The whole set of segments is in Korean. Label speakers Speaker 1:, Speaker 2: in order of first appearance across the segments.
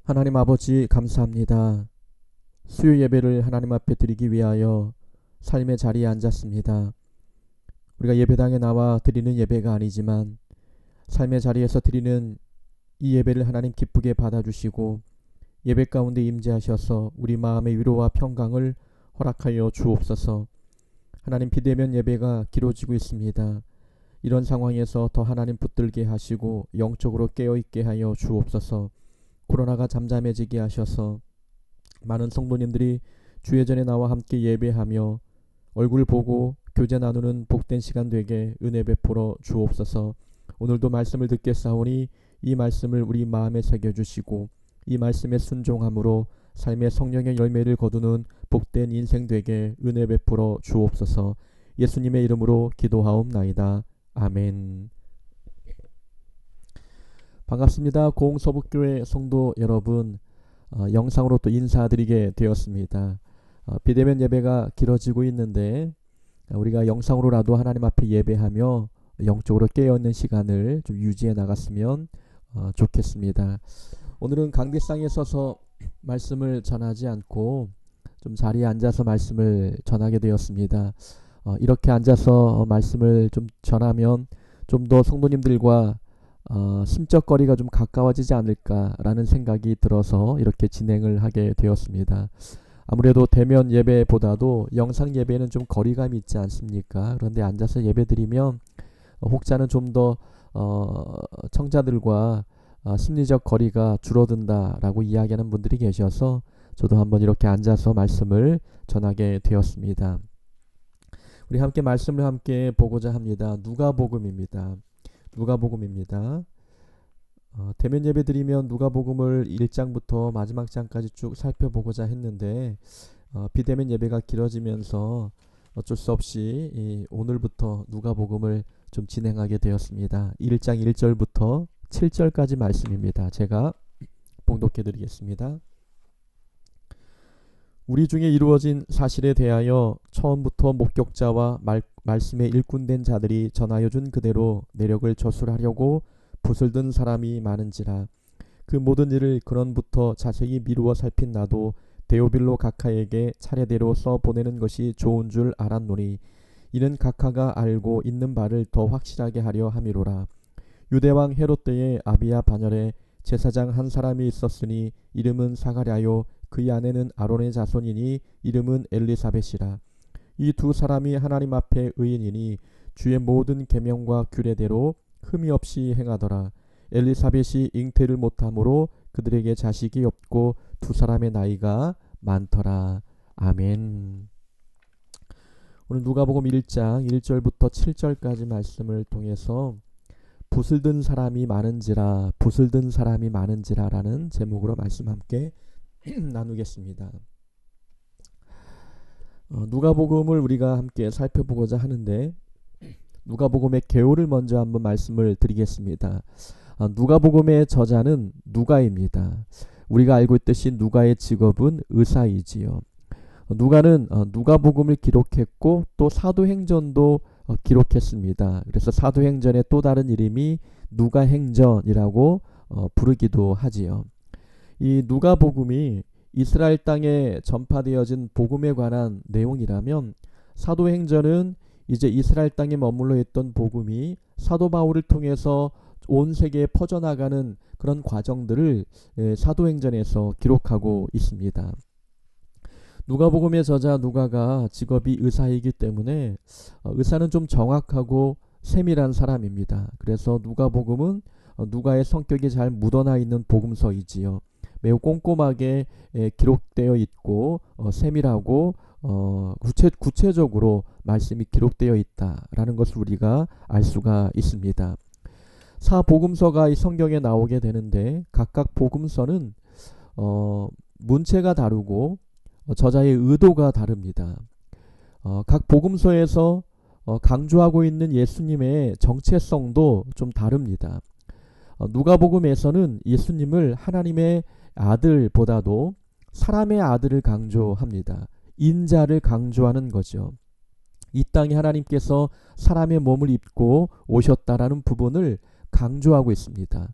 Speaker 1: 하나님 아버지 감사합니다. 수요 예배를 하나님 앞에 드리기 위하여 삶의 자리에 앉았습니다. 우리가 예배당에 나와 드리는 예배가 아니지만 삶의 자리에서 드리는 이 예배를 하나님 기쁘게 받아주시고 예배 가운데 임재하셔서 우리 마음의 위로와 평강을 허락하여 주옵소서. 하나님 비대면 예배가 길어지고 있습니다. 이런 상황에서 더 하나님 붙들게 하시고 영적으로 깨어있게 하여 주옵소서. 코로나가 잠잠해지게 하셔서 많은 성도님들이 주의 전에 나와 함께 예배하며 얼굴 보고 교제 나누는 복된 시간 되게 은혜 베풀어 주옵소서. 오늘도 말씀을 듣겠사오니 이 말씀을 우리 마음에 새겨주시고 이 말씀에 순종함으로 삶의 성령의 열매를 거두는 복된 인생 되게 은혜 베풀어 주옵소서. 예수님의 이름으로 기도하옵나이다. 아멘. 반갑습니다. 고흥서북교회 성도 여러분, 영상으로 또 인사드리게 되었습니다. 비대면 예배가 길어지고 있는데 우리가 영상으로라도 하나님 앞에 예배하며 영적으로 깨어있는 시간을 좀 유지해 나갔으면 좋겠습니다. 오늘은 강대상에 서서 말씀을 전하지 않고 좀 자리에 앉아서 말씀을 전하게 되었습니다. 이렇게 앉아서 말씀을 좀 전하면 좀 더 성도님들과 심적 거리가 좀 가까워지지 않을까라는 생각이 들어서 이렇게 진행을 하게 되었습니다. 아무래도 대면 예배보다도 영상 예배는 좀 거리감이 있지 않습니까? 그런데 앉아서 예배드리면 혹자는 좀 더 청자들과 심리적 거리가 줄어든다라고 이야기하는 분들이 계셔서 저도 한번 이렇게 앉아서 말씀을 전하게 되었습니다. 우리 함께 말씀을 함께 보고자 합니다. 누가복음입니다. 누가복음입니다. 대면 예배 드리면 누가복음을 1장부터 마지막 장까지 쭉 살펴보고자 했는데 비대면 예배가 길어지면서 어쩔 수 없이 오늘부터 누가복음을 좀 진행하게 되었습니다. 1장 1절부터 7절까지 말씀입니다. 제가 봉독해 드리겠습니다. 우리 중에 이루어진 사실에 대하여 처음부터 목격자와 말씀에 일꾼된 자들이 전하여 준 그대로 내력을 저술하려고 붓을 든 사람이 많은지라. 그 모든 일을 근원부터 자세히 미루어 살핀 나도 데오빌로 각하에게 차례대로 써 보내는 것이 좋은 줄 알았노니 이는 각하가 알고 있는 바를 더 확실하게 하려 함이로라. 유대왕 헤롯 때에 아비야 반열에 제사장 한 사람이 있었으니 이름은 사가랴요 그의 아내는 아론의 자손이니 이름은 엘리사벳이라. 이 두 사람이 하나님 앞에 의인이니 주의 모든 계명과 규례대로 흠이 없이 행하더라. 엘리사벳이 잉태를 못하므로 그들에게 자식이 없고 두 사람의 나이가 많더라. 아멘. 오늘 누가복음 1장 1절부터 7절까지 말씀을 통해서 붓을 든 사람이 많은지라, 붓을 든 사람이 많은지라라는 제목으로 말씀 함께 나누겠습니다. 누가복음을 우리가 함께 살펴보고자 하는데 누가복음의 개요를 먼저 한번 말씀을 드리겠습니다. 누가복음의 저자는 누가입니다. 우리가 알고 있듯이 누가의 직업은 의사이지요. 누가는 누가복음을 기록했고 또 사도행전도 기록했습니다. 그래서 사도행전의 또 다른 이름이 누가행전이라고 부르기도 하지요. 이 누가복음이 이스라엘 땅에 전파되어진 복음에 관한 내용이라면 사도행전은 이제 이스라엘 땅에 머물러 있던 복음이 사도 바울을 통해서 온 세계에 퍼져나가는 그런 과정들을 사도행전에서 기록하고 있습니다. 누가복음의 저자 누가가 직업이 의사이기 때문에 의사는 좀 정확하고 세밀한 사람입니다. 그래서 누가복음은 누가의 성격이 잘 묻어나 있는 복음서이지요. 매우 꼼꼼하게 기록되어 있고 세밀하고 구체적으로 말씀이 기록되어 있다라는 것을 우리가 알 수가 있습니다. 사복음서가 이 성경에 나오게 되는데 각각 복음서는 문체가 다르고 저자의 의도가 다릅니다. 각 복음서에서 강조하고 있는 예수님의 정체성도 좀 다릅니다. 누가복음에서는 예수님을 하나님의 아들보다도 사람의 아들을 강조합니다. 인자를 강조하는 거죠. 이 땅에 하나님께서 사람의 몸을 입고 오셨다라는 부분을 강조하고 있습니다.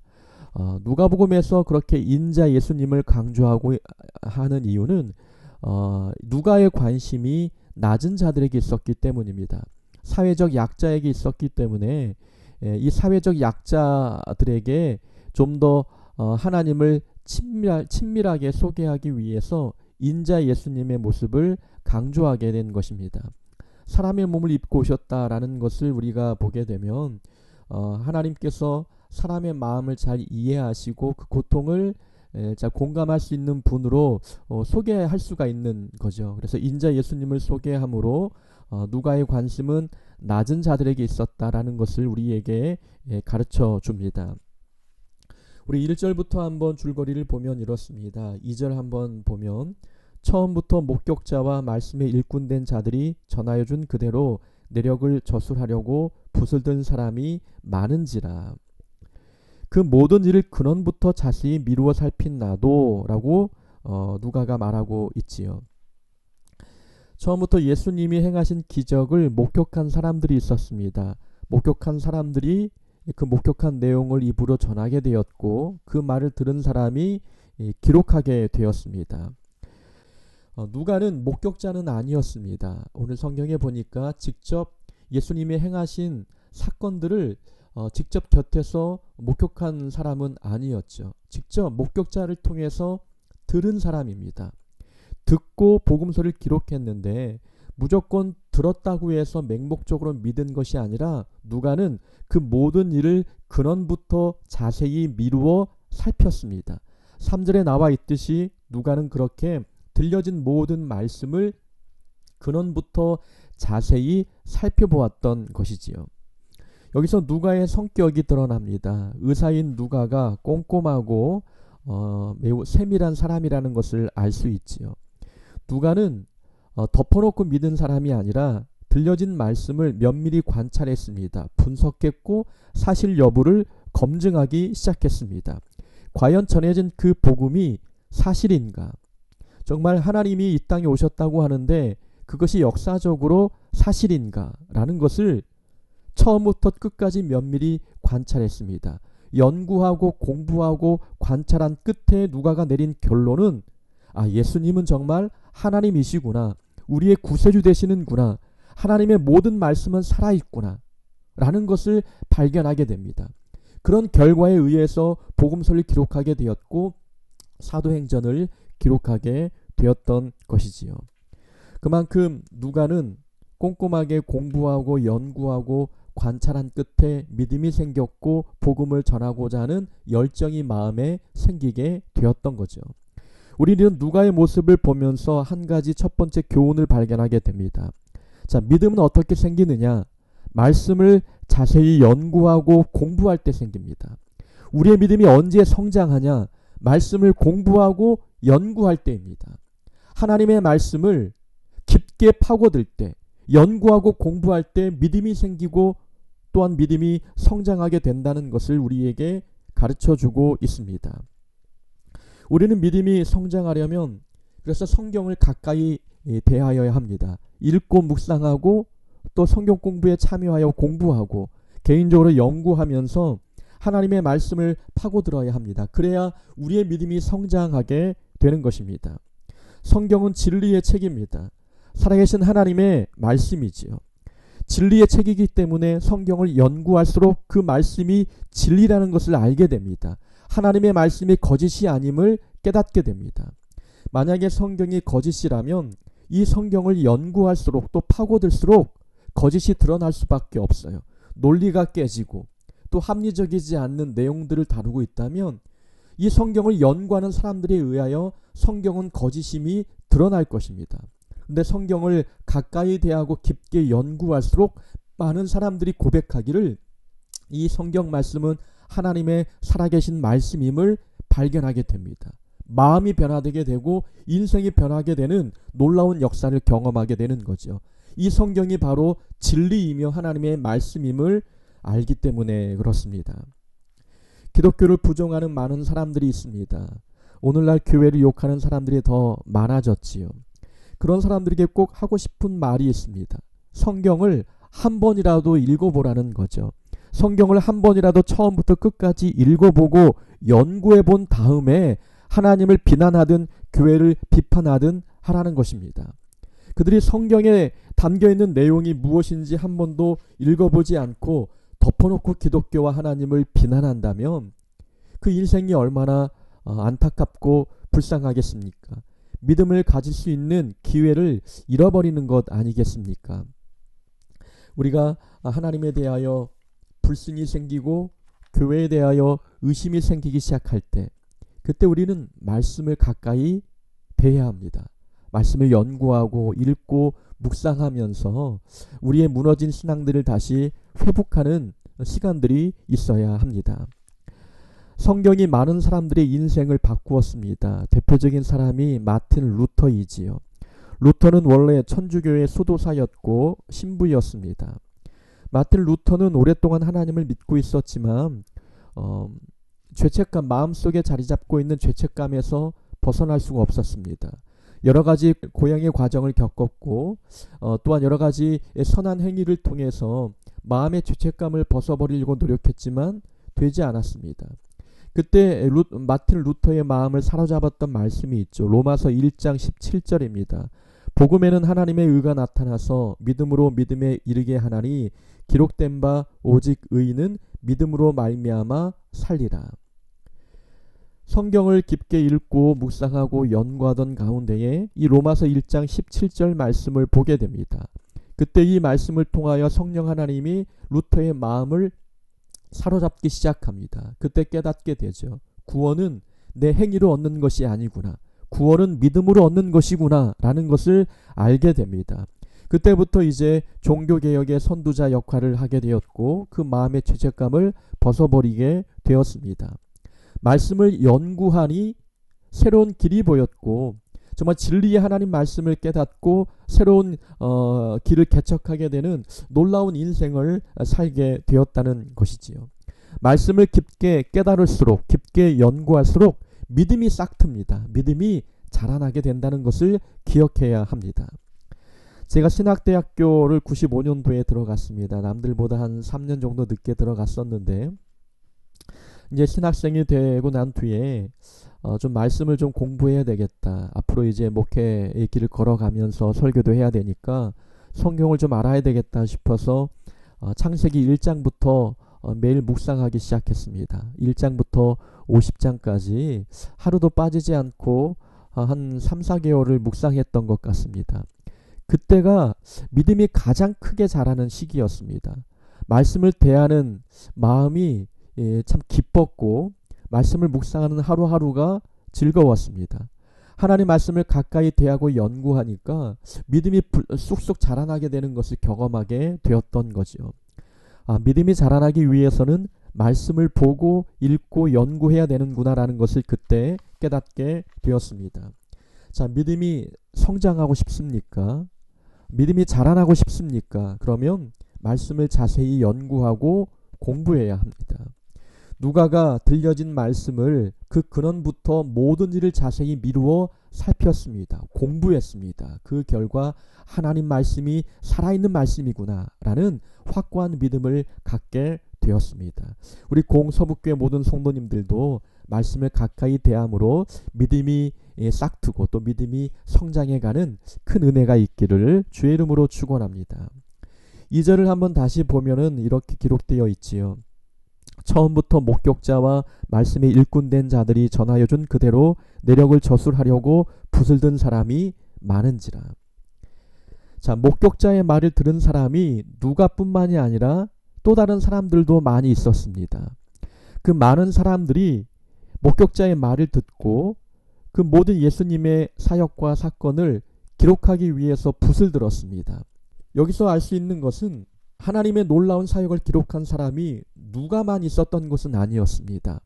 Speaker 1: 누가복음에서 그렇게 인자 예수님을 강조하고 하는 이유는 누가의 관심이 낮은 자들에게 있었기 때문입니다. 사회적 약자에게 있었기 때문에 이 사회적 약자들에게 좀 더 하나님을 친밀하게 소개하기 위해서 인자 예수님의 모습을 강조하게 된 것입니다. 사람의 몸을 입고 오셨다라는 것을 우리가 보게 되면 하나님께서 사람의 마음을 잘 이해하시고 그 고통을 잘 공감할 수 있는 분으로 소개할 수가 있는 거죠. 그래서 인자 예수님을 소개함으로 누가의 관심은 낮은 자들에게 있었다라는 것을 우리에게 가르쳐 줍니다. 우리 1절부터 한번 줄거리를 보면 이렇습니다. 2절 한번 보면 처음부터 목격자와 말씀에 일꾼된 자들이 전하여준 그대로 내력을 저술하려고 붓을 든 사람이 많은지라. 그 모든 일을 근원부터 자세히 미루어 살핀 나도 라고 누가가 말하고 있지요. 처음부터 예수님이 행하신 기적을 목격한 사람들이 있었습니다. 목격한 사람들이 그 목격한 내용을 입으로 전하게 되었고 그 말을 들은 사람이 기록하게 되었습니다. 누가는 목격자는 아니었습니다. 오늘 성경에 보니까 직접 예수님이 행하신 사건들을 직접 곁에서 목격한 사람은 아니었죠. 직접 목격자를 통해서 들은 사람입니다. 듣고 복음서를 기록했는데 무조건 들었다고 해서 맹목적으로 믿은 것이 아니라 누가는 그 모든 일을 근원부터 자세히 미루어 살폈습니다. 3절에 나와 있듯이 누가는 그렇게 들려진 모든 말씀을 근원부터 자세히 살펴보았던 것이지요. 여기서 누가의 성격이 드러납니다. 의사인 누가가 꼼꼼하고 매우 세밀한 사람이라는 것을 알 수 있지요. 누가는 덮어놓고 믿은 사람이 아니라 들려진 말씀을 면밀히 관찰했습니다. 분석했고 사실 여부를 검증하기 시작했습니다. 과연 전해진 그 복음이 사실인가? 정말 하나님이 이 땅에 오셨다고 하는데 그것이 역사적으로 사실인가? 라는 것을 처음부터 끝까지 면밀히 관찰했습니다. 연구하고 공부하고 관찰한 끝에 누가가 내린 결론은 예수님은 정말 하나님이시구나. 우리의 구세주 되시는구나. 하나님의 모든 말씀은 살아있구나. 라는 것을 발견하게 됩니다. 그런 결과에 의해서 복음서를 기록하게 되었고 사도행전을 기록하게 되었던 것이지요. 그만큼 누가는 꼼꼼하게 공부하고 연구하고 관찰한 끝에 믿음이 생겼고 복음을 전하고자 하는 열정이 마음에 생기게 되었던 거죠. 우리는 누가의 모습을 보면서 한 가지 첫 번째 교훈을 발견하게 됩니다. 자, 믿음은 어떻게 생기느냐? 말씀을 자세히 연구하고 공부할 때 생깁니다. 우리의 믿음이 언제 성장하냐? 말씀을 공부하고 연구할 때입니다. 하나님의 말씀을 깊게 파고들 때, 연구하고 공부할 때 믿음이 생기고 또한 믿음이 성장하게 된다는 것을 우리에게 가르쳐주고 있습니다. 우리는 믿음이 성장하려면 그래서 성경을 가까이 대하여야 합니다. 읽고 묵상하고 또 성경 공부에 참여하여 공부하고 개인적으로 연구하면서 하나님의 말씀을 파고들어야 합니다. 그래야 우리의 믿음이 성장하게 되는 것입니다. 성경은 진리의 책입니다. 살아계신 하나님의 말씀이지요. 진리의 책이기 때문에 성경을 연구할수록 그 말씀이 진리라는 것을 알게 됩니다. 하나님의 말씀이 거짓이 아님을 깨닫게 됩니다. 만약에 성경이 거짓이라면 이 성경을 연구할수록 또 파고들수록 거짓이 드러날 수밖에 없어요. 논리가 깨지고 또 합리적이지 않는 내용들을 다루고 있다면 이 성경을 연구하는 사람들에 의하여 성경은 거짓임이 드러날 것입니다. 그런데 성경을 가까이 대하고 깊게 연구할수록 많은 사람들이 고백하기를 이 성경 말씀은 하나님의 살아계신 말씀임을 발견하게 됩니다. 마음이 변화되게 되고 인생이 변하게 되는 놀라운 역사를 경험하게 되는 거죠. 이 성경이 바로 진리이며 하나님의 말씀임을 알기 때문에 그렇습니다. 기독교를 부정하는 많은 사람들이 있습니다. 오늘날 교회를 욕하는 사람들이 더 많아졌지요. 그런 사람들에게 꼭 하고 싶은 말이 있습니다. 성경을 한 번이라도 읽어보라는 거죠. 성경을 한 번이라도 처음부터 끝까지 읽어보고 연구해 본 다음에 하나님을 비난하든 교회를 비판하든 하라는 것입니다. 그들이 성경에 담겨있는 내용이 무엇인지 한 번도 읽어보지 않고 덮어놓고 기독교와 하나님을 비난한다면 그 인생이 얼마나 안타깝고 불쌍하겠습니까? 믿음을 가질 수 있는 기회를 잃어버리는 것 아니겠습니까? 우리가 하나님에 대하여 불신이 생기고 교회에 대하여 의심이 생기기 시작할 때, 그때 우리는 말씀을 가까이 대해야 합니다. 말씀을 연구하고 읽고 묵상하면서 우리의 무너진 신앙들을 다시 회복하는 시간들이 있어야 합니다. 성경이 많은 사람들의 인생을 바꾸었습니다. 대표적인 사람이 마틴 루터이지요. 루터는 원래 천주교의 수도사였고 신부였습니다. 마틴 루터는 오랫동안 하나님을 믿고 있었지만 죄책감, 마음속에 자리 잡고 있는 죄책감에서 벗어날 수가 없었습니다. 여러 가지 고향의 과정을 겪었고 또한 여러 가지 선한 행위를 통해서 마음의 죄책감을 벗어버리려고 노력했지만 되지 않았습니다. 그때 마틴 루터의 마음을 사로잡았던 말씀이 있죠. 로마서 1장 17절입니다. 복음에는 하나님의 의가 나타나서 믿음으로 믿음에 이르게 하나니 기록된 바 오직 의인은 믿음으로 말미암아 살리라. 성경을 깊게 읽고 묵상하고 연구하던 가운데에 이 로마서 1장 17절 말씀을 보게 됩니다. 그때 이 말씀을 통하여 성령 하나님이 루터의 마음을 사로잡기 시작합니다. 그때 깨닫게 되죠. 구원은 내 행위로 얻는 것이 아니구나. 구원은 믿음으로 얻는 것이구나 라는 것을 알게 됩니다. 그때부터 이제 종교개혁의 선두자 역할을 하게 되었고 그 마음의 죄책감을 벗어버리게 되었습니다. 말씀을 연구하니 새로운 길이 보였고 정말 진리의 하나님 말씀을 깨닫고 새로운 길을 개척하게 되는 놀라운 인생을 살게 되었다는 것이지요. 말씀을 깊게 깨달을수록 깊게 연구할수록 믿음이 싹틉니다. 믿음이 자라나게 된다는 것을 기억해야 합니다. 제가 신학대학교를 95년도에 들어갔습니다. 남들보다 한 3년 정도 늦게 들어갔었는데 이제 신학생이 되고 난 뒤에 좀 말씀을 좀 공부해야 되겠다. 앞으로 이제 목회의 길을 걸어가면서 설교도 해야 되니까 성경을 좀 알아야 되겠다 싶어서 창세기 1장부터 매일 묵상하기 시작했습니다. 1장부터 50장까지 하루도 빠지지 않고 한 3, 4개월을 묵상했던 것 같습니다. 그때가 믿음이 가장 크게 자라는 시기였습니다. 말씀을 대하는 마음이 참 기뻤고 말씀을 묵상하는 하루하루가 즐거웠습니다. 하나님 말씀을 가까이 대하고 연구하니까 믿음이 쑥쑥 자라나게 되는 것을 경험하게 되었던 거죠. 믿음이 자라나기 위해서는 말씀을 보고 읽고 연구해야 되는구나라는 것을 그때 깨닫게 되었습니다. 자, 믿음이 성장하고 싶습니까? 믿음이 자라나고 싶습니까? 그러면 말씀을 자세히 연구하고 공부해야 합니다. 누가가 들려진 말씀을 그 근원부터 모든 일을 자세히 미루어 살폈습니다. 공부했습니다. 그 결과 하나님 말씀이 살아있는 말씀이구나 라는 확고한 믿음을 갖게 되었습니다. 우리 공서북교회 모든 성도님들도 말씀을 가까이 대함으로 믿음이 싹트고 또 믿음이 성장해가는 큰 은혜가 있기를 주의 이름으로 축원합니다. 2절을 한번 다시 보면은 이렇게 기록되어 있지요. 처음부터 목격자와 말씀에 일꾼된 자들이 전하여준 그대로 내력을 저술하려고 붓을 든 사람이 많은지라. 자, 목격자의 말을 들은 사람이 누가뿐만이 아니라 또 다른 사람들도 많이 있었습니다. 그 많은 사람들이 목격자의 말을 듣고 그 모든 예수님의 사역과 사건을 기록하기 위해서 붓을 들었습니다. 여기서 알 수 있는 것은 하나님의 놀라운 사역을 기록한 사람이 누가만 있었던 것은 아니었습니다.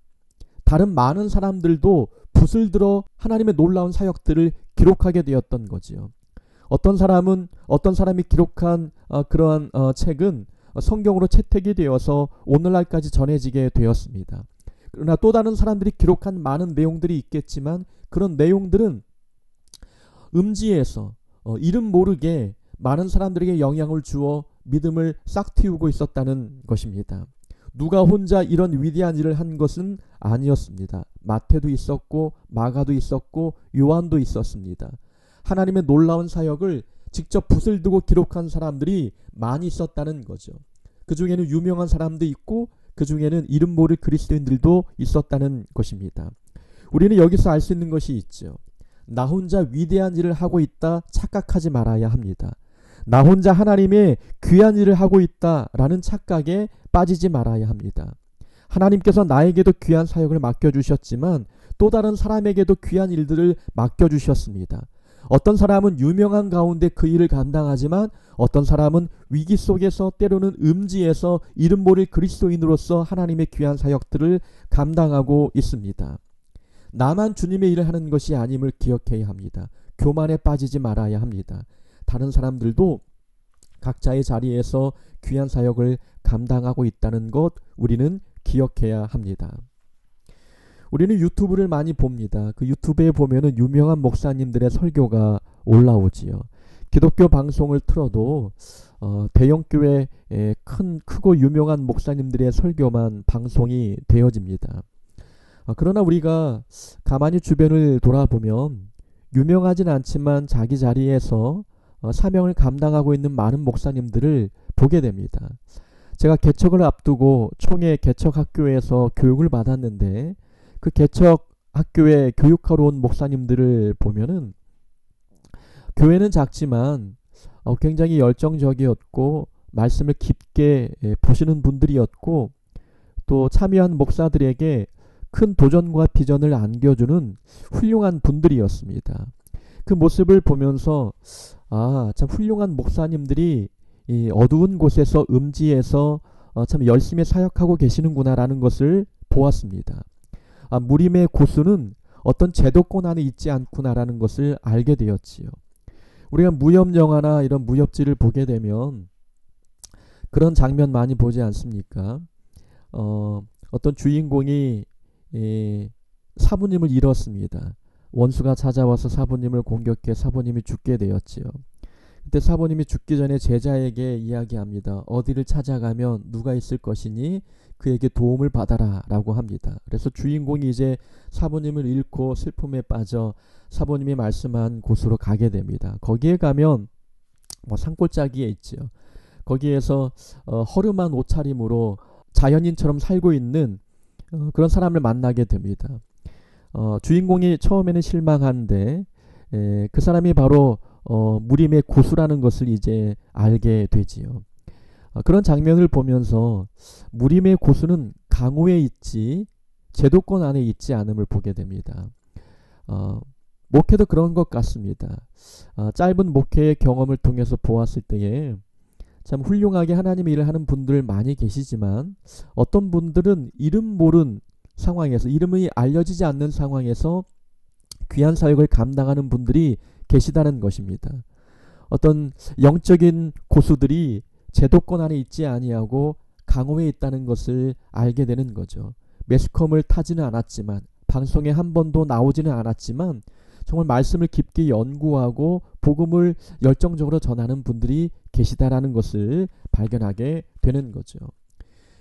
Speaker 1: 다른 많은 사람들도 붓을 들어 하나님의 놀라운 사역들을 기록하게 되었던 거지요. 어떤 사람이 기록한 그러한 책은 성경으로 채택이 되어서 오늘날까지 전해지게 되었습니다. 그러나 또 다른 사람들이 기록한 많은 내용들이 있겠지만 그런 내용들은 음지에서 이름 모르게 많은 사람들에게 영향을 주어 믿음을 싹 틔우고 있었다는 것입니다. 누가 혼자 이런 위대한 일을 한 것은 아니었습니다. 마태도 있었고 마가도 있었고 요한도 있었습니다. 하나님의 놀라운 사역을 직접 붓을 두고 기록한 사람들이 많이 있었다는 거죠. 그 중에는 유명한 사람도 있고 그 중에는 이름 모를 그리스도인들도 있었다는 것입니다. 우리는 여기서 알 수 있는 것이 있죠. 나 혼자 위대한 일을 하고 있다 착각하지 말아야 합니다. 나 혼자 하나님의 귀한 일을 하고 있다라는 착각에 빠지지 말아야 합니다. 하나님께서 나에게도 귀한 사역을 맡겨주셨지만 또 다른 사람에게도 귀한 일들을 맡겨주셨습니다. 어떤 사람은 유명한 가운데 그 일을 감당하지만 어떤 사람은 위기 속에서 때로는 음지에서 이름 모를 그리스도인으로서 하나님의 귀한 사역들을 감당하고 있습니다. 나만 주님의 일을 하는 것이 아님을 기억해야 합니다. 교만에 빠지지 말아야 합니다. 다른 사람들도 각자의 자리에서 귀한 사역을 감당하고 있다는 것 우리는 기억해야 합니다. 우리는 유튜브를 많이 봅니다. 그 유튜브에 보면은 유명한 목사님들의 설교가 올라오지요. 기독교 방송을 틀어도 대형교회의 크고 유명한 목사님들의 설교만 방송이 되어집니다. 그러나 우리가 가만히 주변을 돌아보면 유명하진 않지만 자기 자리에서 사명을 감당하고 있는 많은 목사님들을 보게 됩니다. 제가 개척을 앞두고 총회 개척학교에서 교육을 받았는데 그 개척학교에 교육하러 온 목사님들을 보면은 교회는 작지만 굉장히 열정적이었고 말씀을 깊게 보시는 분들이었고 또 참여한 목사들에게 큰 도전과 비전을 안겨주는 훌륭한 분들이었습니다. 그 모습을 보면서 참 훌륭한 목사님들이 이 어두운 곳에서 음지에서 참 열심히 사역하고 계시는구나라는 것을 보았습니다. 무림의 고수는 어떤 제도권 안에 있지 않구나라는 것을 알게 되었지요. 우리가 무협 영화나 이런 무협지를 보게 되면 그런 장면 많이 보지 않습니까? 어떤 주인공이 사부님을 잃었습니다. 원수가 찾아와서 사부님을 공격해 사부님이 죽게 되었지요. 그때 사부님이 죽기 전에 제자에게 이야기합니다. 어디를 찾아가면 누가 있을 것이니 그에게 도움을 받아라 라고 합니다. 그래서 주인공이 이제 사부님을 잃고 슬픔에 빠져 사부님이 말씀한 곳으로 가게 됩니다. 거기에 가면 산골짜기에 있죠. 거기에서 허름한 옷차림으로 자연인처럼 살고 있는 그런 사람을 만나게 됩니다. 주인공이 처음에는 실망한데 그 사람이 바로 무림의 고수라는 것을 이제 알게 되지요. 그런 장면을 보면서 무림의 고수는 강호에 있지 제도권 안에 있지 않음을 보게 됩니다. 목회도 그런 것 같습니다. 짧은 목회의 경험을 통해서 보았을 때에 참 훌륭하게 하나님의 일을 하는 분들 많이 계시지만 어떤 분들은 이름 모른 상황에서 이름이 알려지지 않는 상황에서 귀한 사역을 감당하는 분들이 계시다는 것입니다. 어떤 영적인 고수들이 제도권 안에 있지 아니하고 강호에 있다는 것을 알게 되는 거죠. 매스컴을 타지는 않았지만 방송에 한 번도 나오지는 않았지만 정말 말씀을 깊게 연구하고 복음을 열정적으로 전하는 분들이 계시다라는 것을 발견하게 되는 거죠.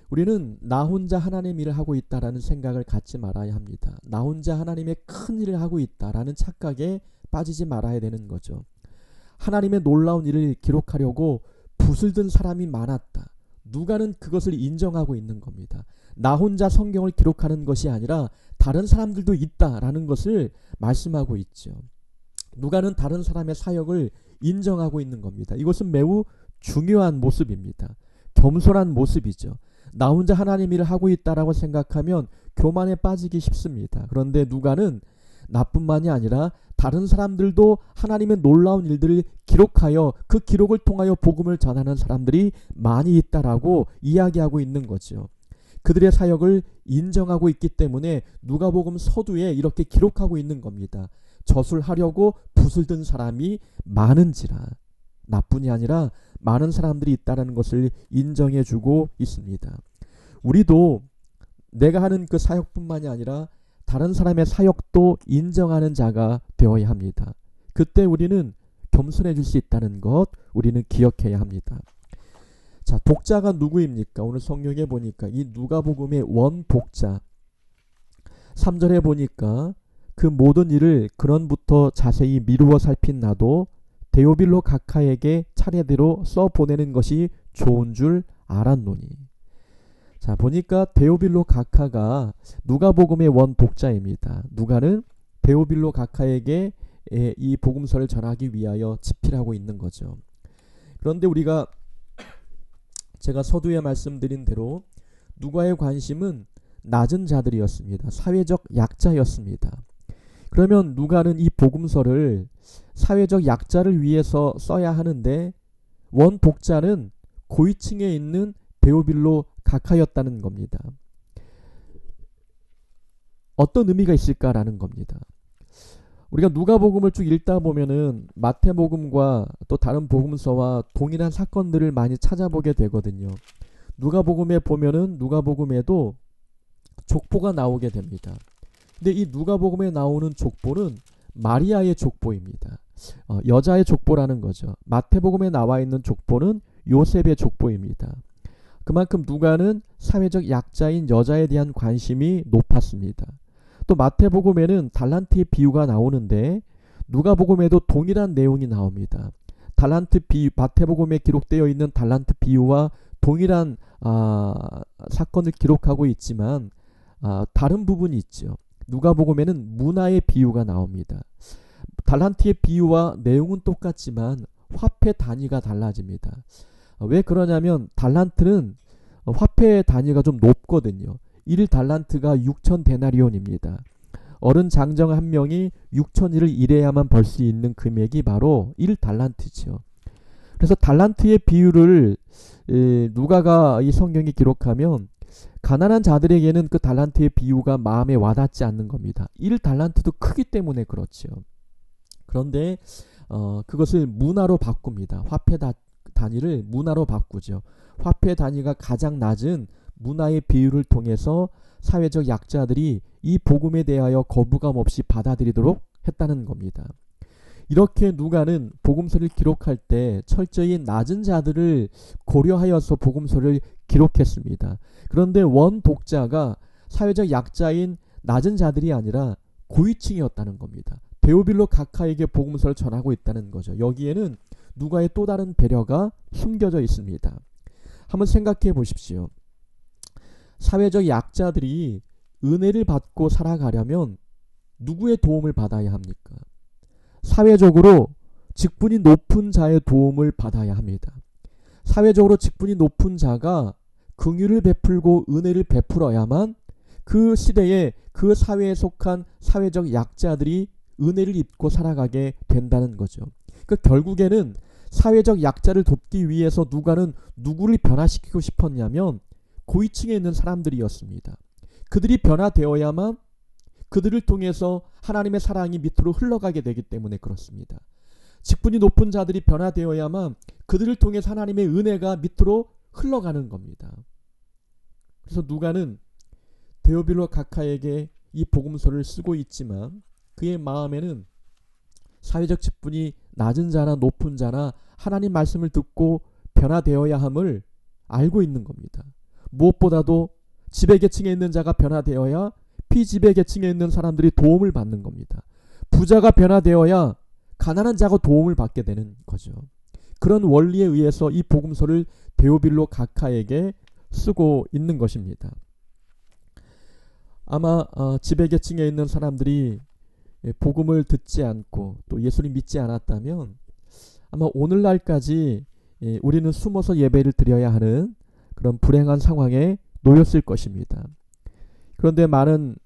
Speaker 1: 우리는 나 혼자 하나님의 일을 하고 있다라는 생각을 갖지 말아야 합니다. 나 혼자 하나님의 큰 일을 하고 있다라는 착각에 빠지지 말아야 되는 거죠. 하나님의 놀라운 일을 기록하려고 붓을 든 사람이 많았다. 누가는 그것을 인정하고 있는 겁니다. 나 혼자 성경을 기록하는 것이 아니라 다른 사람들도 있다라는 것을 말씀하고 있죠. 누가는 다른 사람의 사역을 인정하고 있는 겁니다. 이것은 매우 중요한 모습입니다. 겸손한 모습이죠. 나 혼자 하나님 일을 하고 있다라고 생각하면 교만에 빠지기 쉽습니다. 그런데 누가는 나뿐만이 아니라 다른 사람들도 하나님의 놀라운 일들을 기록하여 그 기록을 통하여 복음을 전하는 사람들이 많이 있다라고 이야기하고 있는 거죠. 그들의 사역을 인정하고 있기 때문에 누가복음 서두에 이렇게 기록하고 있는 겁니다. 저술하려고 붓을 든 사람이 많은지라. 나뿐이 아니라 많은 사람들이 있다는 것을 인정해주고 있습니다. 우리도 내가 하는 그 사역뿐만이 아니라 다른 사람의 사역도 인정하는 자가 되어야 합니다. 그때 우리는 겸손해질 수 있다는 것 우리는 기억해야 합니다. 자, 독자가 누구입니까? 오늘 성경에 보니까 이 누가복음의 원독자 3절에 보니까 그 모든 일을 근원부터 자세히 미루어 살핀 나도 데오빌로 각하에게 차례대로 써보내는 것이 좋은 줄 알았노니. 자, 보니까 데오빌로 각하가 누가복음의 원독자입니다. 누가는 데오빌로 각하에게 이 복음서를 전하기 위하여 집필하고 있는 거죠. 그런데 우리가 제가 서두에 말씀드린 대로 누가의 관심은 낮은 자들이었습니다. 사회적 약자였습니다. 그러면 누가는 이 복음서를 사회적 약자를 위해서 써야 하는데 원독자는 고위층에 있는 데오빌로 각하였다는 겁니다. 어떤 의미가 있을까라는 겁니다. 우리가 누가복음을 쭉 읽다 보면은 마태복음과 또 다른 복음서와 동일한 사건들을 많이 찾아보게 되거든요. 누가복음에 보면은 누가복음에도 족보가 나오게 됩니다. 근데 이 누가복음에 나오는 족보는 마리아의 족보입니다. 여자의 족보라는 거죠. 마태복음에 나와 있는 족보는 요셉의 족보입니다. 그만큼 누가는 사회적 약자인 여자에 대한 관심이 높았습니다. 또 마태복음에는 달란트의 비유가 나오는데 누가복음에도 동일한 내용이 나옵니다. 달란트 비유, 마태복음에 기록되어 있는 달란트 비유와 동일한 사건을 기록하고 있지만 다른 부분이 있죠. 누가복음에는 문화의 비유가 나옵니다. 달란트의 비유와 내용은 똑같지만 화폐 단위가 달라집니다. 왜 그러냐면 달란트는 화폐 단위가 좀 높거든요. 1달란트가 6천 데나리온입니다. 어른 장정 한 명이 6천일을 일해야만 벌 수 있는 금액이 바로 1달란트죠. 그래서 달란트의 비유를 누가가 이 성경에 기록하면 가난한 자들에게는 그 달란트의 비유가 마음에 와닿지 않는 겁니다. 1달란트도 크기 때문에 그렇죠. 그런데 그것을 문화로 바꿉니다. 화폐 단위를 문화로 바꾸죠. 화폐 단위가 가장 낮은 문화의 비유를 통해서 사회적 약자들이 이 복음에 대하여 거부감 없이 받아들이도록 했다는 겁니다. 이렇게 누가는 복음서를 기록할 때 철저히 낮은 자들을 고려하여서 복음서를 기록했습니다. 그런데 원독자가 사회적 약자인 낮은 자들이 아니라 고위층이었다는 겁니다. 데오빌로 각하에게 복음서를 전하고 있다는 거죠. 여기에는 누가의 또 다른 배려가 숨겨져 있습니다. 한번 생각해 보십시오. 사회적 약자들이 은혜를 받고 살아가려면 누구의 도움을 받아야 합니까? 사회적으로 직분이 높은 자의 도움을 받아야 합니다. 사회적으로 직분이 높은 자가 긍휼을 베풀고 은혜를 베풀어야만 그 시대에 그 사회에 속한 사회적 약자들이 은혜를 입고 살아가게 된다는 거죠. 그 결국에는 사회적 약자를 돕기 위해서 누가는 누구를 변화시키고 싶었냐면 고위층에 있는 사람들이었습니다. 그들이 변화되어야만 그들을 통해서 하나님의 사랑이 밑으로 흘러가게 되기 때문에 그렇습니다. 직분이 높은 자들이 변화되어야만 그들을 통해서 하나님의 은혜가 밑으로 흘러가는 겁니다. 그래서 누가는 데오빌로 각하에게 이 복음서를 쓰고 있지만 그의 마음에는 사회적 직분이 낮은 자나 높은 자나 하나님 말씀을 듣고 변화되어야 함을 알고 있는 겁니다. 무엇보다도 지배 계층에 있는 자가 변화되어야 피지배 계층에 있는 사람들이 도움을 받는 겁니다. 부자가 변화되어야 가난한 자가 도움을 받게 되는 거죠. 그런 원리에 의해서 이 복음서를 데오빌로 각하에게 쓰고 있는 것입니다. 아마 지배 계층에 있는 사람들이 복음을 듣지 않고 또 예수를 믿지 않았다면 아마 오늘날까지 우리는 숨어서 예배를 드려야 하는 그런 불행한 상황에 놓였을 것입니다. 그런데 많은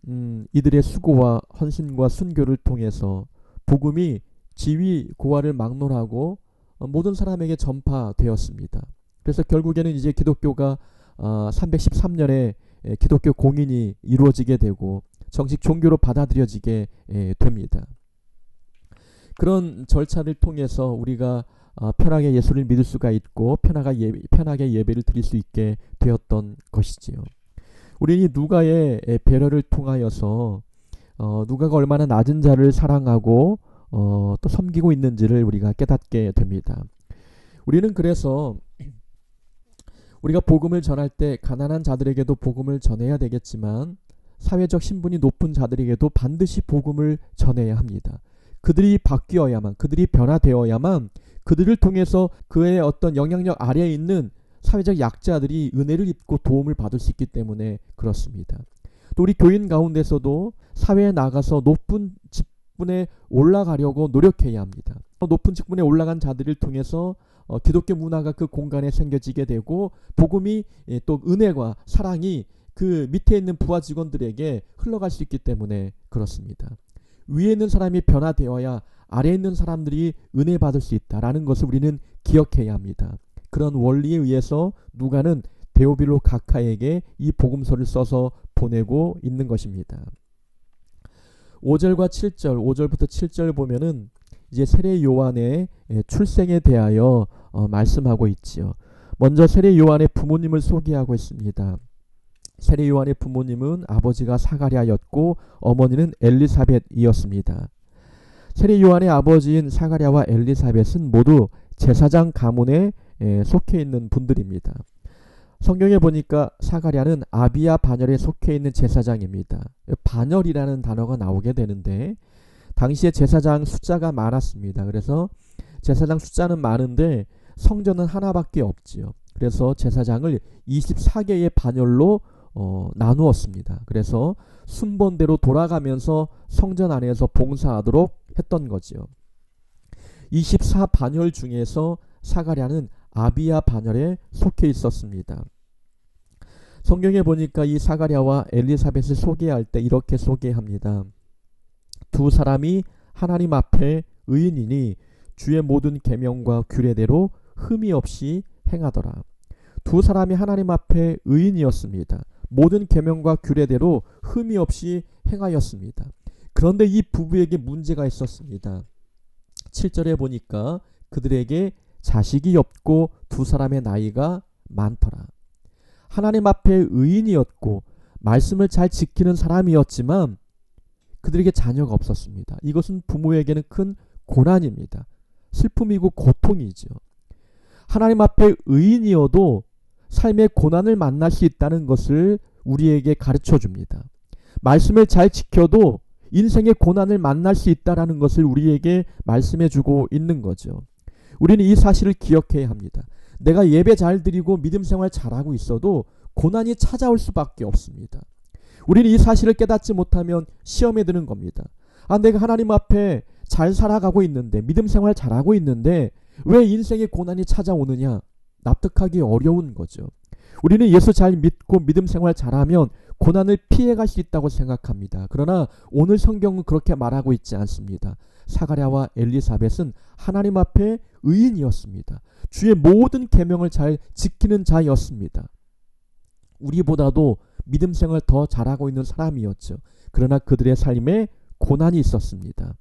Speaker 1: 이들의 수고와 헌신과 순교를 통해서 복음이 지위 고하를 막론하고 모든 사람에게 전파되었습니다. 그래서 결국에는 이제 기독교가 313년에 기독교 공인이 이루어지게 되고 정식 종교로 받아들여지게 됩니다. 그런 절차를 통해서 우리가 편하게 예수를 믿을 수가 있고 편하게 예배를 드릴 수 있게 되었던 것이지요. 우리는 이 누가의 배려를 통하여서 누가가 얼마나 낮은 자를 사랑하고 또 섬기고 있는지를 우리가 깨닫게 됩니다. 우리는 그래서 우리가 복음을 전할 때 가난한 자들에게도 복음을 전해야 되겠지만 사회적 신분이 높은 자들에게도 반드시 복음을 전해야 합니다. 그들이 바뀌어야만, 그들이 변화되어야만 그들을 통해서 그의 어떤 영향력 아래에 있는 사회적 약자들이 은혜를 입고 도움을 받을 수 있기 때문에 그렇습니다. 또 우리 교인 가운데서도 사회에 나가서 높은 직분에 올라가려고 노력해야 합니다. 높은 직분에 올라간 자들을 통해서 기독교 문화가 그 공간에 생겨지게 되고 복음이 또 은혜와 사랑이 그 밑에 있는 부하 직원들에게 흘러갈 수 있기 때문에 그렇습니다. 위에 있는 사람이 변화되어야 아래에 있는 사람들이 은혜 받을 수 있다라는 것을 우리는 기억해야 합니다. 그런 원리에 의해서 누가는 데오빌로 각하에게 이 복음서를 써서 보내고 있는 것입니다. 5절과 7절, 5절부터 7절 보면은 이제 세례 요한의 출생에 대하여 말씀하고 있지요. 먼저 세례 요한의 부모님을 소개하고 있습니다. 세례 요한의 부모님은 아버지가 사가랴였고 어머니는 엘리사벳이었습니다. 세례 요한의 아버지인 사가랴와 엘리사벳은 모두 제사장 가문에 속해 있는 분들입니다. 성경에 보니까 사가랴는 아비야 반열에 속해 있는 제사장입니다. 반열이라는 단어가 나오게 되는데 당시에 제사장 숫자가 많았습니다. 그래서 제사장 숫자는 많은데 성전은 하나밖에 없지요. 그래서 제사장을 24개의 반열로 나누었습니다. 그래서 순번대로 돌아가면서 성전 안에서 봉사하도록 했던 거지요. 24반열 중에서 사가랴는 아비야 반열에 속해 있었습니다. 성경에 보니까 이 사가랴와 엘리사벳을 소개할 때 이렇게 소개합니다. 두 사람이 하나님 앞에 의인이니 주의 모든 계명과 규례대로 흠이 없이 행하더라. 두 사람이 하나님 앞에 의인이었습니다. 모든 계명과 규례대로 흠이 없이 행하였습니다. 그런데 이 부부에게 문제가 있었습니다. 7절에 보니까 그들에게 자식이 없고 두 사람의 나이가 많더라. 하나님 앞에 의인이었고 말씀을 잘 지키는 사람이었지만 그들에게 자녀가 없었습니다. 이것은 부모에게는 큰 고난입니다. 슬픔이고 고통이죠. 하나님 앞에 의인이어도 삶의 고난을 만날 수 있다는 것을 우리에게 가르쳐 줍니다. 말씀을 잘 지켜도 인생의 고난을 만날 수 있다는 것을 우리에게 말씀해 주고 있는 거죠. 우리는 이 사실을 기억해야 합니다. 내가 예배 잘 드리고 믿음 생활 잘하고 있어도 고난이 찾아올 수밖에 없습니다. 우리는 이 사실을 깨닫지 못하면 시험에 드는 겁니다. 내가 하나님 앞에 잘 살아가고 있는데 믿음 생활 잘하고 있는데 왜 인생의 고난이 찾아오느냐? 납득하기 어려운 거죠. 우리는 예수 잘 믿고 믿음 생활 잘하면 고난을 피해갈 수 있다고 생각합니다. 그러나 오늘 성경은 그렇게 말하고 있지 않습니다. 사가랴와 엘리사벳은 하나님 앞에 의인이었습니다. 주의 모든 계명을 잘 지키는 자였습니다. 우리보다도 믿음 생활 더 잘하고 있는 사람이었죠. 그러나 그들의 삶에 고난이 있었습니다.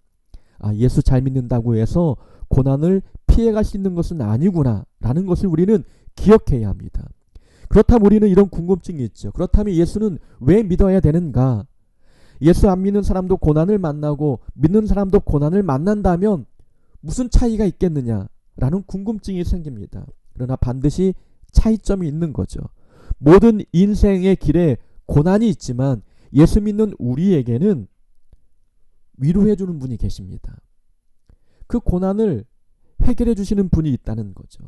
Speaker 1: 예수 잘 믿는다고 해서 고난을 피해갈 수 있는 것은 아니구나 라는 것을 우리는 기억해야 합니다. 그렇다면 우리는 이런 궁금증이 있죠. 그렇다면 예수는 왜 믿어야 되는가? 예수 안 믿는 사람도 고난을 만나고 믿는 사람도 고난을 만난다면 무슨 차이가 있겠느냐라는 궁금증이 생깁니다. 그러나 반드시 차이점이 있는 거죠. 모든 인생의 길에 고난이 있지만 예수 믿는 우리에게는 위로해 주는 분이 계십니다. 그 고난을 해결해 주시는 분이 있다는 거죠.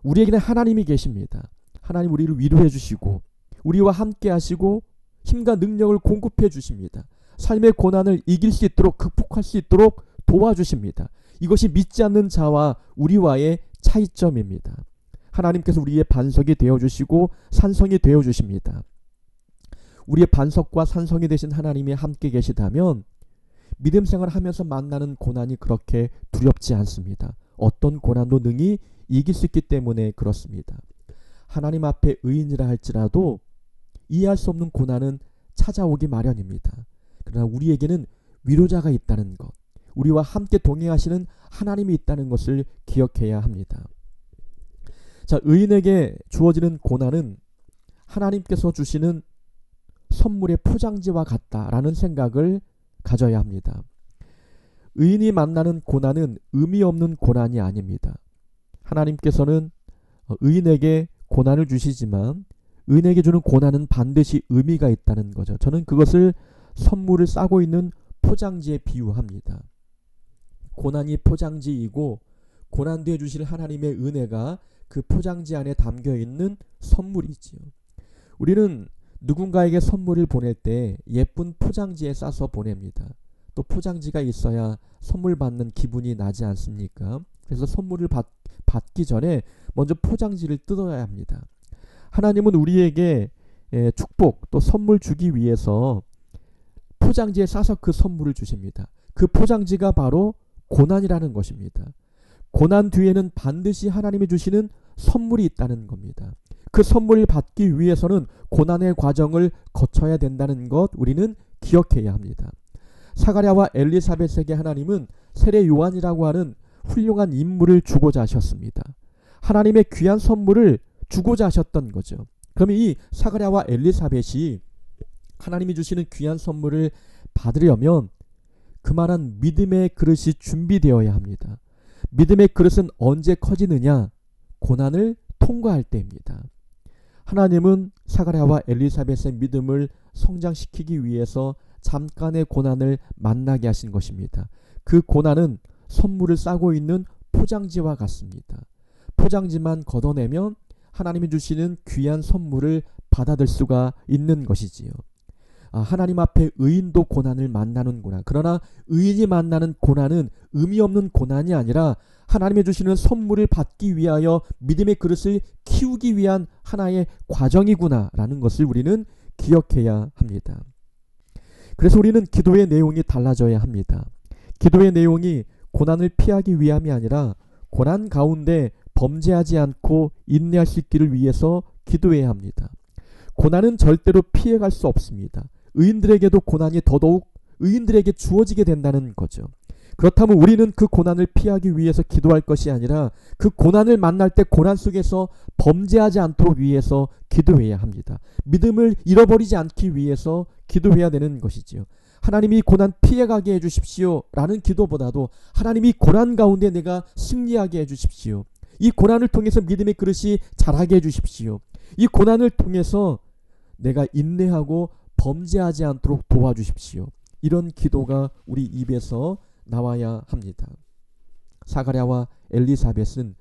Speaker 1: 우리에게는 하나님이 계십니다. 하나님 우리를 위로해 주시고 우리와 함께 하시고 힘과 능력을 공급해 주십니다. 삶의 고난을 이길 수 있도록 극복할 수 있도록 도와주십니다. 이것이 믿지 않는 자와 우리와의 차이점입니다. 하나님께서 우리의 반석이 되어주시고 산성이 되어주십니다. 우리의 반석과 산성이 되신 하나님이 함께 계시다면 믿음 생활을 하면서 만나는 고난이 그렇게 두렵지 않습니다. 어떤 고난도 능히 이길 수 있기 때문에 그렇습니다. 하나님 앞에 의인이라 할지라도 이해할 수 없는 고난은 찾아오기 마련입니다. 그러나 우리에게는 위로자가 있다는 것, 우리와 함께 동행하시는 하나님이 있다는 것을 기억해야 합니다. 자, 의인에게 주어지는 고난은 하나님께서 주시는 선물의 포장지와 같다라는 생각을 가져야 합니다. 의인이 만나는 고난은 의미 없는 고난이 아닙니다. 하나님께서는 의인에게 고난을 주시지만 의인에게 주는 고난은 반드시 의미가 있다는 거죠. 저는 그것을 선물을 싸고 있는 포장지에 비유합니다. 고난이 포장지이고 고난 뒤에 주실 하나님의 은혜가 그 포장지 안에 담겨 있는 선물이지요. 우리는 누군가에게 선물을 보낼 때 예쁜 포장지에 싸서 보냅니다. 또 포장지가 있어야 선물 받는 기분이 나지 않습니까? 그래서 선물을 받기 전에 먼저 포장지를 뜯어야 합니다. 하나님은 우리에게 축복 또 선물 주기 위해서 포장지에 싸서 그 선물을 주십니다. 그 포장지가 바로 고난이라는 것입니다. 고난 뒤에는 반드시 하나님이 주시는 선물이 있다는 겁니다. 그 선물을 받기 위해서는 고난의 과정을 거쳐야 된다는 것 우리는 기억해야 합니다. 사가랴와 엘리사벳에게 하나님은 세례 요한이라고 하는 훌륭한 인물을 주고자 하셨습니다. 하나님의 귀한 선물을 주고자 하셨던 거죠. 그러면 이 사가랴와 엘리사벳이 하나님이 주시는 귀한 선물을 받으려면 그만한 믿음의 그릇이 준비되어야 합니다. 믿음의 그릇은 언제 커지느냐? 고난을 통과할 때입니다. 하나님은 사가랴와 엘리사벳의 믿음을 성장시키기 위해서 잠깐의 고난을 만나게 하신 것입니다. 그 고난은 선물을 싸고 있는 포장지와 같습니다. 포장지만 걷어내면 하나님이 주시는 귀한 선물을 받아들 수가 있는 것이지요. 하나님 앞에 의인도 고난을 만나는구나. 그러나 의인이 만나는 고난은 의미 없는 고난이 아니라 하나님이 주시는 선물을 받기 위하여 믿음의 그릇을 키우기 위한 하나의 과정이구나 라는 것을 우리는 기억해야 합니다. 그래서 우리는 기도의 내용이 달라져야 합니다. 기도의 내용이 고난을 피하기 위함이 아니라 고난 가운데 범죄하지 않고 인내할 수 있기를 위해서 기도해야 합니다. 고난은 절대로 피해갈 수 없습니다. 의인들에게도 고난이 더더욱 의인들에게 주어지게 된다는 거죠. 그렇다면 우리는 그 고난을 피하기 위해서 기도할 것이 아니라 그 고난을 만날 때 고난 속에서 범죄하지 않도록 위해서 기도해야 합니다. 믿음을 잃어버리지 않기 위해서 기도해야 되는 것이지요. 하나님이 고난 피해가게 해주십시오 라는 기도보다도 하나님이 고난 가운데 내가 승리하게 해주십시오. 이 고난을 통해서 믿음의 그릇이 자라게 해주십시오. 이 고난을 통해서 내가 인내하고 범죄하지 않도록 도와주십시오. 이런 기도가 우리 입에서 나와야 합니다. 사가랴와 엘리사벳은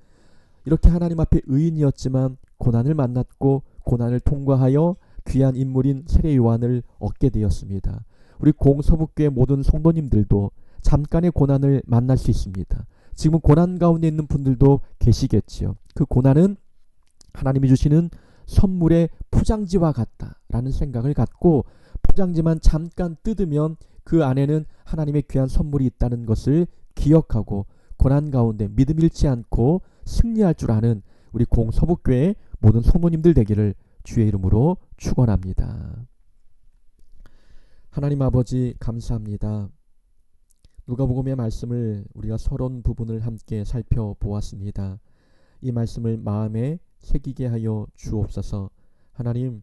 Speaker 1: 이렇게 하나님 앞에 의인이었지만 고난을 만났고 고난을 통과하여 귀한 인물인 세례 요한을 얻게 되었습니다. 우리 공서북교회 모든 성도님들도 잠깐의 고난을 만날 수 있습니다. 지금 고난 가운데 있는 분들도 계시겠지요. 그 고난은 하나님이 주시는 선물의 포장지와 같다라는 생각을 갖고 포장지만 잠깐 뜯으면 그 안에는 하나님의 귀한 선물이 있다는 것을 기억하고 고난 가운데 믿음 잃지 않고 승리할 줄 아는 우리 공서북교회 모든 성도님들 되기를 주의 이름으로 축원합니다. 하나님 아버지 감사합니다. 누가복음의 말씀을 우리가 서론 부분을 함께 살펴보았습니다. 이 말씀을 마음에 새기게 하여 주옵소서. 하나님,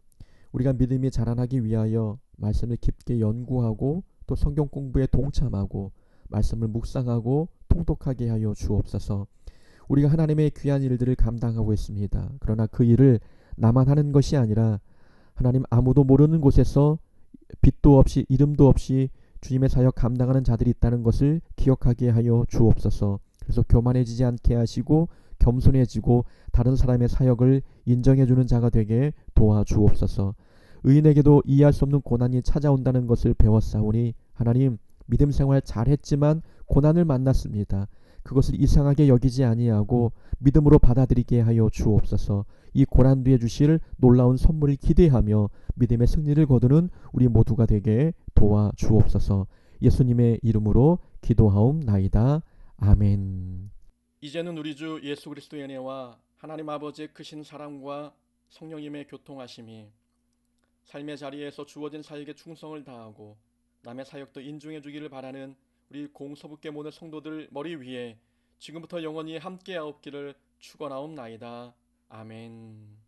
Speaker 1: 우리가 믿음이 자라나기 위하여 말씀을 깊게 연구하고 또 성경 공부에 동참하고 말씀을 묵상하고 통독하게 하여 주옵소서. 우리가 하나님의 귀한 일들을 감당하고 있습니다. 그러나 그 일을 나만 하는 것이 아니라 하나님 아무도 모르는 곳에서 빛도 없이 이름도 없이 주님의 사역 감당하는 자들이 있다는 것을 기억하게 하여 주옵소서. 그래서 교만해지지 않게 하시고 겸손해지고 다른 사람의 사역을 인정해주는 자가 되게 도와주옵소서. 의인에게도 이해할 수 없는 고난이 찾아온다는 것을 배웠사오니 하나님, 믿음 생활 잘했지만 고난을 만났습니다. 그것을 이상하게 여기지 아니하고 믿음으로 받아들이게 하여 주옵소서. 이 고난 뒤에 주실 놀라운 선물을 기대하며 믿음의 승리를 거두는 우리 모두가 되게 도와주옵소서. 예수님의 이름으로 기도하옵나이다. 아멘.
Speaker 2: 이제는 우리 주 예수 그리스도의 은혜와 하나님 아버지의 크신 사랑과 성령님의 교통하심이 삶의 자리에서 주어진 사역에 충성을 다하고 남의 사역도 인중해 주기를 바라는 우리 공서북계 모든 성도들 머리 위에 지금부터 영원히 함께하옵기를 축원하옵나이다. 아멘.